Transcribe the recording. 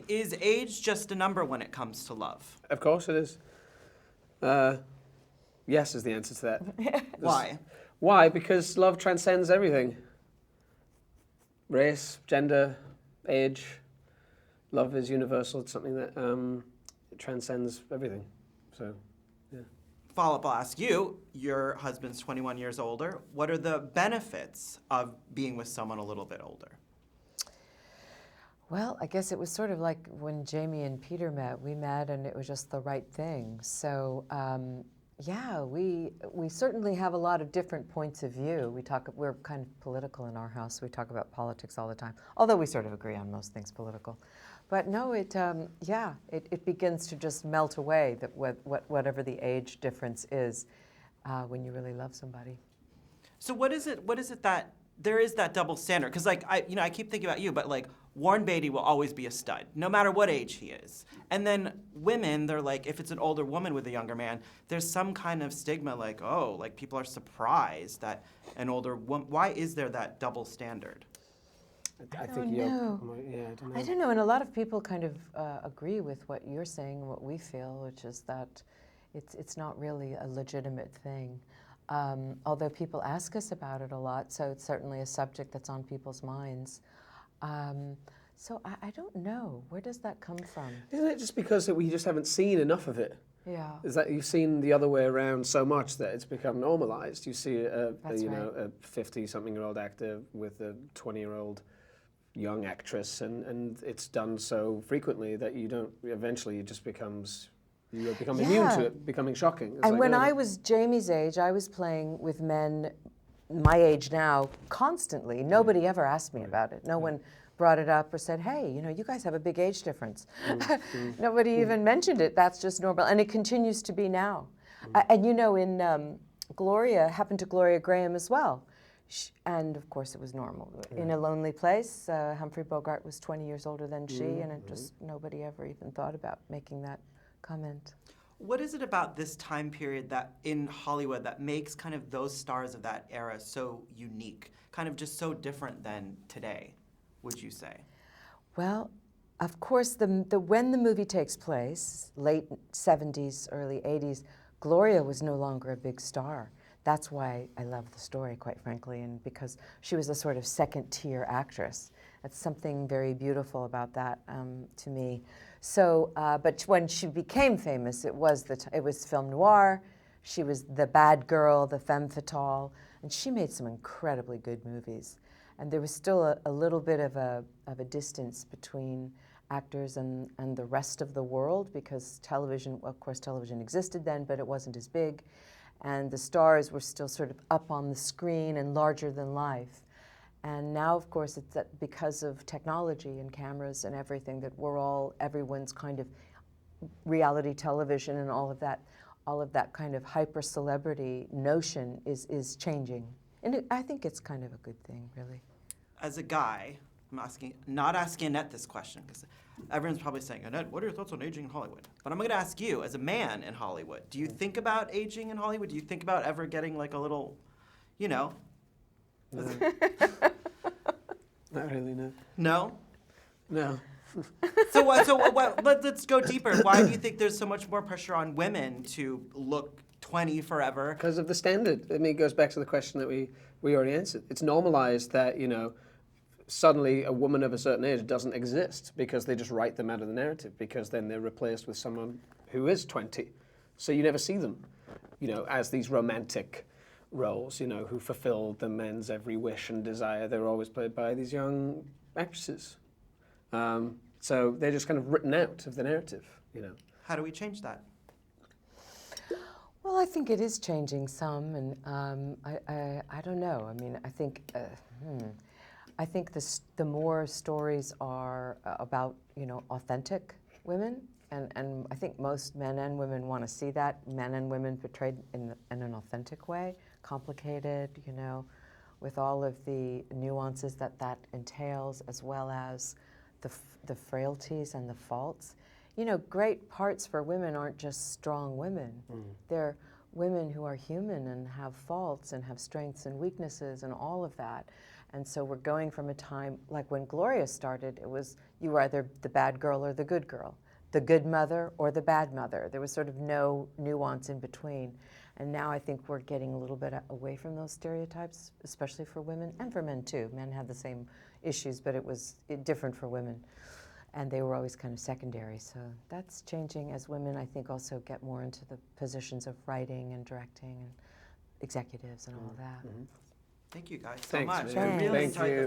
Is age just a number when it comes to love? Of course it is. Yes is the answer to that. Why? Why? Because love transcends everything. Race, gender, age. Love is universal. It's something that it transcends everything. So, yeah. Follow-up, I'll ask you. Your husband's 21 years older. What are the benefits of being with someone a little bit older? Well, I guess it was sort of like when Jamie and Peter met. We met and it was just the right thing. So, yeah, we certainly have a lot of different points of view. We're kind of political in our house. We talk about politics all the time, although we sort of agree on most things political. But no, it begins to just melt away, that whatever the age difference is, when you really love somebody. So what is it that there is that double standard? Because like I keep thinking about you, but like Warren Beatty will always be a stud, no matter what age he is. And then women, they're like, if it's an older woman with a younger man, there's some kind of stigma, like, oh, like people are surprised that an older woman. Why is there that double standard? I don't know. I don't know, and a lot of people kind of agree with what you're saying and what we feel, which is that it's not really a legitimate thing. Although people ask us about it a lot, so it's certainly a subject that's on people's minds. So I don't know. Where does that come from? Isn't it just because that we just haven't seen enough of it? Yeah. Is that you've seen the other way around so much that it's become normalized? You see a 50-something-year-old actor with a 20-year-old young actress, and it's done so frequently that you don't. Eventually, it just becomes. You become immune to it becoming shocking. It's and like, when oh, I was Jamie's age, I was playing with men my age now constantly. Nobody ever asked me about it. No one brought it up or said, hey, you guys have a big age difference. Nobody even mentioned it. That's just normal. And it continues to be now. And in Gloria, happened to Gloria Graham as well. And of course it was normal. In A Lonely Place, Humphrey Bogart was 20 years older than she, and it just, nobody ever even thought about making that comment. What is it about this time period that in Hollywood that makes kind of those stars of that era so unique, kind of just so different than today, would you say? Well, of course, when the movie takes place, late 70s, early 80s, Gloria was no longer a big star. That's why I love the story, quite frankly, and because she was a sort of second-tier actress. That's something very beautiful about that to me. So, but when she became famous, it was film noir. She was the bad girl, the femme fatale, and she made some incredibly good movies. And there was still a little bit of a distance between actors and the rest of the world, because television, of course, television existed then, but it wasn't as big. And the stars were still sort of up on the screen and larger than life. And now, of course, it's that because of technology and cameras and everything that everyone's kind of reality television and all of that kind of hyper celebrity notion is changing. And I think it's kind of a good thing, really. As a guy, I'm not asking Annette this question, because everyone's probably saying, Annette, what are your thoughts on aging in Hollywood? But I'm going to ask you, as a man in Hollywood, do you think about aging in Hollywood? Do you think about ever getting like a little, No. Not really, no. No? No. So let's go deeper. Why do you think there's so much more pressure on women to look 20 forever? Because of the standard. I mean, it goes back to the question that we already answered. It's normalized that, suddenly a woman of a certain age doesn't exist because they just write them out of the narrative, because then they're replaced with someone who is 20. So you never see them, as these romantic roles, who fulfill the men's every wish and desire. They're always played by these young actresses. So they're just kind of written out of the narrative, How do we change that? Well, I think it is changing some, and I don't know. I mean, I think the more stories are about, authentic women, and I think most men and women want to see that, men and women portrayed in an authentic way, complicated, with all of the nuances that entails, as well as the frailties and the faults. Great parts for women aren't just strong women. They're women who are human and have faults and have strengths and weaknesses and all of that. And so we're going from a time, like when Gloria started, you were either the bad girl or the good girl, the good mother or the bad mother. There was sort of no nuance in between. And now I think we're getting a little bit away from those stereotypes, especially for women and for men too. Men had the same issues, but it was different for women. And they were always kind of secondary. So that's changing as women, I think, also get more into the positions of writing and directing and executives and all of that. Thank you guys so Thanks, much. man. I really Thank enjoyed you. the